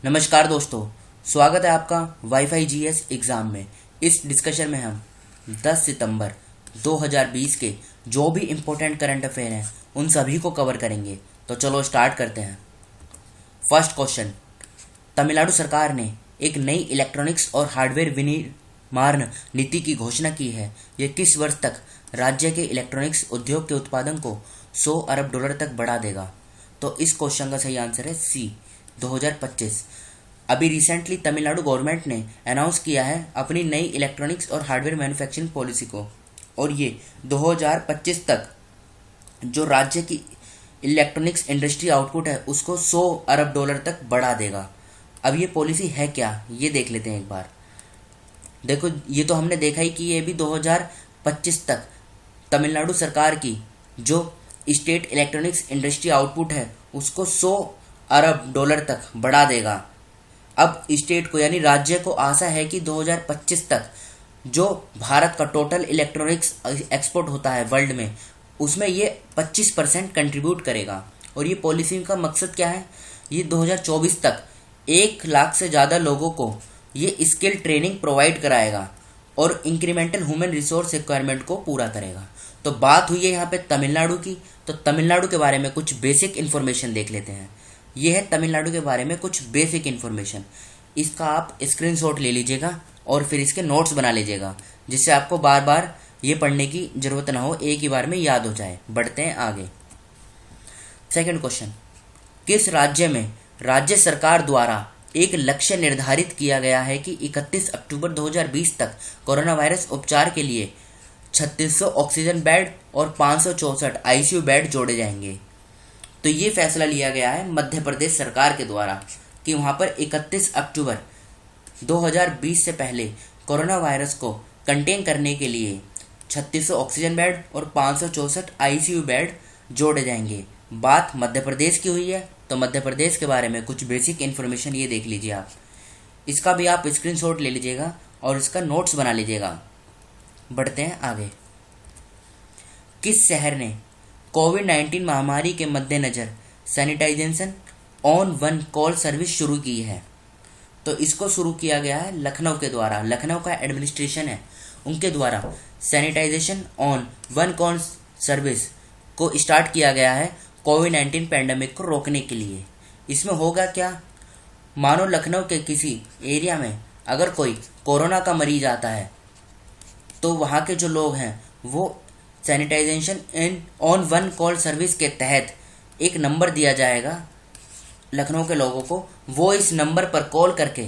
नमस्कार दोस्तों, स्वागत है आपका वाईफाई जीएस एग्ज़ाम में। इस डिस्कशन में हम 10 सितंबर 2020 के जो भी इम्पोर्टेंट करंट अफेयर हैं उन सभी को कवर करेंगे। तो चलो स्टार्ट करते हैं। फर्स्ट क्वेश्चन, तमिलनाडु सरकार ने एक नई इलेक्ट्रॉनिक्स और हार्डवेयर विनिर्माण नीति की घोषणा की है। यह किस वर्ष तक राज्य के इलेक्ट्रॉनिक्स उद्योग के उत्पादन को 100 अरब डॉलर तक बढ़ा देगा? तो इस क्वेश्चन का सही आंसर है सी, 2025। अभी रिसेंटली तमिलनाडु गवर्नमेंट ने अनाउंस किया है अपनी नई इलेक्ट्रॉनिक्स और हार्डवेयर मैन्युफैक्चरिंग पॉलिसी को, और ये 2025 तक जो राज्य की इलेक्ट्रॉनिक्स इंडस्ट्री आउटपुट है उसको 100 अरब डॉलर तक बढ़ा देगा। अब ये पॉलिसी है क्या, ये देख लेते हैं एक बार। देखो, ये तो हमने देखा ही कि ये भी 2025 तक तमिलनाडु सरकार की जो स्टेट इलेक्ट्रॉनिक्स इंडस्ट्री आउटपुट है उसको 100 अरब डॉलर तक बढ़ा देगा। अब स्टेट को यानी राज्य को आशा है कि 2025 तक जो भारत का टोटल इलेक्ट्रॉनिक्स एक्सपोर्ट होता है वर्ल्ड में, उसमें ये 25% कंट्रीब्यूट करेगा। और ये पॉलिसी का मकसद क्या है? ये 2024 तक 1 लाख से ज़्यादा लोगों को ये स्किल ट्रेनिंग प्रोवाइड कराएगा और इंक्रीमेंटल ह्यूमन रिसोर्स रिक्वायरमेंट को पूरा करेगा। तो बात हुई है यहाँ पे तमिलनाडु की, तो तमिलनाडु के बारे में कुछ बेसिक इन्फॉर्मेशन देख लेते हैं। ये है तमिलनाडु के बारे में कुछ बेसिक इन्फॉर्मेशन। इसका आप स्क्रीनशॉट ले लीजिएगा और फिर इसके नोट्स बना लीजिएगा, जिससे आपको बार बार ये पढ़ने की ज़रूरत ना हो, एक ही बार में याद हो जाए। बढ़ते हैं आगे। सेकंड क्वेश्चन, किस राज्य में राज्य सरकार द्वारा एक लक्ष्य निर्धारित किया गया है कि 31 अक्टूबर 2020 तक कोरोना वायरस उपचार के लिए 3600 ऑक्सीजन बेड और 564 आईसीयू बेड जोड़े जाएंगे? तो ये फैसला लिया गया है मध्य प्रदेश सरकार के द्वारा कि वहाँ पर 31 अक्टूबर 2020 से पहले कोरोना वायरस को कंटेन करने के लिए 3600 ऑक्सीजन बेड और 564 आईसीयू बेड जोड़े जाएंगे। बात मध्य प्रदेश की हुई है, तो मध्य प्रदेश के बारे में कुछ बेसिक इन्फॉर्मेशन ये देख लीजिए आप। इसका भी आप स्क्रीनशॉट ले लीजिएगा और इसका नोट्स बना लीजिएगा। बढ़ते हैं आगे। किस शहर ने कोविड-19 महामारी के मद्देनज़र sanitization on one call service शुरू की है? तो इसको शुरू किया गया है लखनऊ के द्वारा। लखनऊ का एडमिनिस्ट्रेशन है, उनके द्वारा sanitization on one call service को स्टार्ट किया गया है कोविड-19 पैंडेमिक को रोकने के लिए। इसमें होगा क्या? मानो लखनऊ के किसी एरिया में अगर कोई कोरोना का मरीज आता है तो वहाँ के जो लोग हैं वो sanitization in on one call service के तहत एक नंबर दिया जाएगा लखनऊ के लोगों को। वो इस नंबर पर कॉल करके,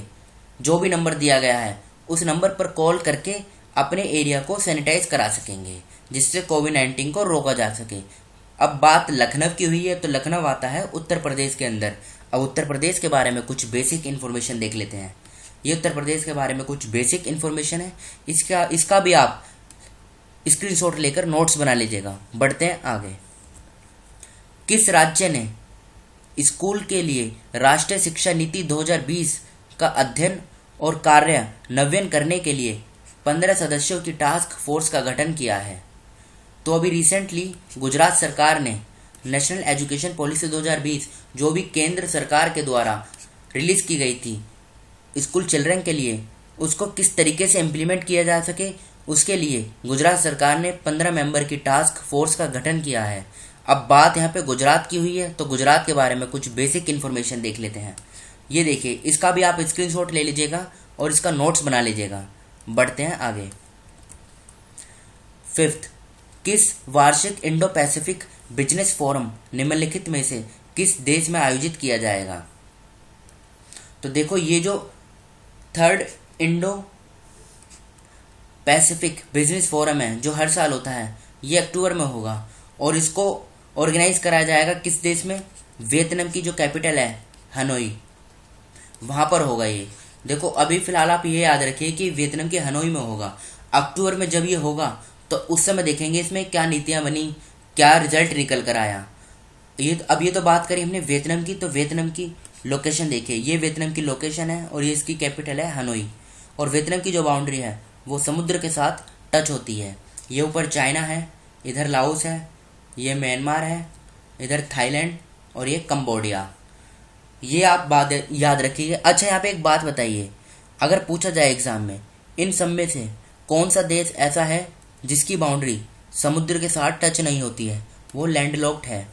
जो भी नंबर दिया गया है उस नंबर पर कॉल करके अपने एरिया को सैनिटाइज करा सकेंगे, जिससे कोविड-19 को रोका जा सके। अब बात लखनऊ की हुई है, तो लखनऊ आता है उत्तर प्रदेश के अंदर। अब उत्तर प्रदेश के बारे में कुछ बेसिक इन्फॉर्मेशन देख लेते हैं। ये उत्तर प्रदेश के बारे में कुछ बेसिक इन्फॉर्मेशन है, इसका भी आप स्क्रीनशॉट लेकर नोट्स बना लीजिएगा। बढ़ते हैं आगे। किस राज्य ने स्कूल के लिए राष्ट्रीय शिक्षा नीति 2020 का अध्ययन और कार्यान्वयन करने के लिए 15 सदस्यों की टास्क फोर्स का गठन किया है? तो अभी रिसेंटली गुजरात सरकार ने नेशनल एजुकेशन पॉलिसी 2020 जो भी केंद्र सरकार के द्वारा रिलीज की गई थी स्कूल चिल्ड्रन के लिए, उसको किस तरीके से इम्प्लीमेंट किया जा सके, उसके लिए गुजरात सरकार ने 15 मेंबर की टास्क फोर्स का गठन किया है। अब बात यहाँ पे गुजरात की हुई है, तो गुजरात के बारे में कुछ बेसिक इन्फॉर्मेशन देख लेते हैं। ये देखिए, इसका भी आप स्क्रीनशॉट ले लीजिएगा और इसका नोट्स बना लीजिएगा। बढ़ते हैं आगे। फिफ्थ, किस वार्षिक इंडो पैसिफिक बिजनेस फोरम निम्नलिखित में से किस देश में आयोजित किया जाएगा? तो देखो, ये जो third Indo Pacific business forum है जो हर साल होता है, ये अक्टूबर में होगा और इसको ऑर्गेनाइज कराया जाएगा किस देश में? वियतनाम की जो कैपिटल है हनोई, वहाँ पर होगा ये। देखो, अभी फिलहाल आप ये याद रखिए कि वियतनाम के हनोई में होगा। अक्टूबर में जब ये होगा तो उस समय देखेंगे इसमें क्या नीतियाँ बनी, क्या रिजल्ट निकल कर आया। ये तो बात करी हमने वियतनाम की, तो वियतनाम की लोकेशन देखिए, ये वियतनाम की लोकेशन है और ये इसकी कैपिटल है हनोई। और वियतनाम की जो बाउंड्री है वो समुद्र के साथ टच होती है। ये ऊपर चाइना है, इधर लाओस है, ये म्यांमार है, इधर थाईलैंड और ये कंबोडिया। ये आप बात याद रखिएगा। अच्छा, यहाँ पे एक बात बताइए, अगर पूछा जाए एग्जाम में, इन सब में से कौन सा देश ऐसा है जिसकी बाउंड्री समुद्र के साथ टच नहीं होती है? वो लैंडलॉक्ड है।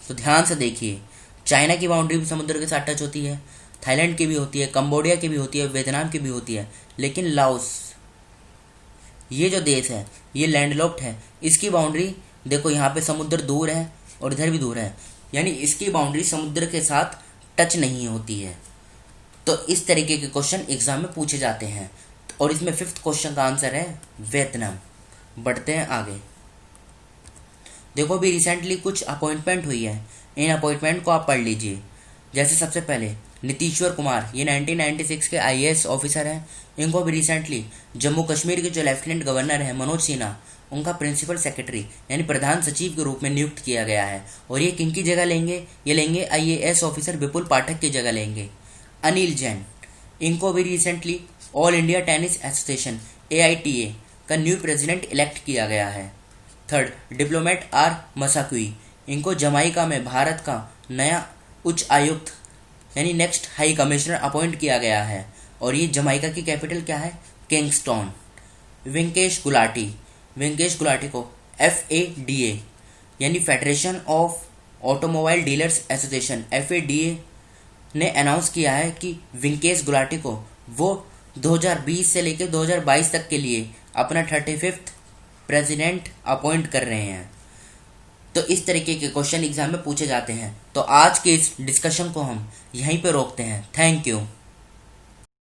तो ध्यान से देखिए, चाइना की बाउंड्री भी समुद्र के साथ टच होती है, थाईलैंड की भी होती है, कंबोडिया की भी होती है, वियतनाम की भी होती है, लेकिन लाओस, ये जो देश है ये लैंडलॉक्ड है। इसकी बाउंड्री देखो, यहाँ पे समुद्र दूर है और इधर भी दूर है, यानी इसकी बाउंड्री समुद्र के साथ टच नहीं होती है। तो इस तरीके के क्वेश्चन एग्जाम में पूछे जाते हैं, और इसमें 5th क्वेश्चन का आंसर है वियतनाम। बढ़ते हैं आगे। देखो, अभी रिसेंटली कुछ अपॉइंटमेंट हुई है, इन अपॉइंटमेंट को आप पढ़ लीजिए। जैसे सबसे पहले नीतीश्वर कुमार, ये 1996 के IAS ऑफिसर हैं। इनको भी रिसेंटली जम्मू कश्मीर के जो लेफ्टिनेंट गवर्नर हैं मनोज सिन्हा, उनका प्रिंसिपल सेक्रेटरी यानी प्रधान सचिव के रूप में नियुक्त किया गया है। और ये किन की जगह लेंगे? ये लेंगे IAS ऑफिसर विपुल पाठक की जगह लेंगे। अनिल जैन, इनको भी recently all India tennis association AITA का न्यू प्रेसिडेंट इलेक्ट किया गया है। थर्ड, डिप्लोमेट आर मसाकुई, इनको जमाइका में भारत का नया उच्च आयुक्त यानी नेक्स्ट हाई कमिश्नर अपॉइंट किया गया है, और ये जमाइका की कैपिटल क्या है? किंगस्टन। वेंकेश गुलाटी को FADA यानी federation of automobile dealers association FADA ने अनाउंस किया है कि वेंकेश गुलाटी को वो 2020 से लेकर 2022 तक के लिए अपना 35th प्रेसिडेंट अपॉइंट कर रहे हैं। तो इस तरीके के क्वेश्चन एग्जाम में पूछे जाते हैं। तो आज के इस डिस्कशन को हम यहीं पे रोकते हैं। Thank you.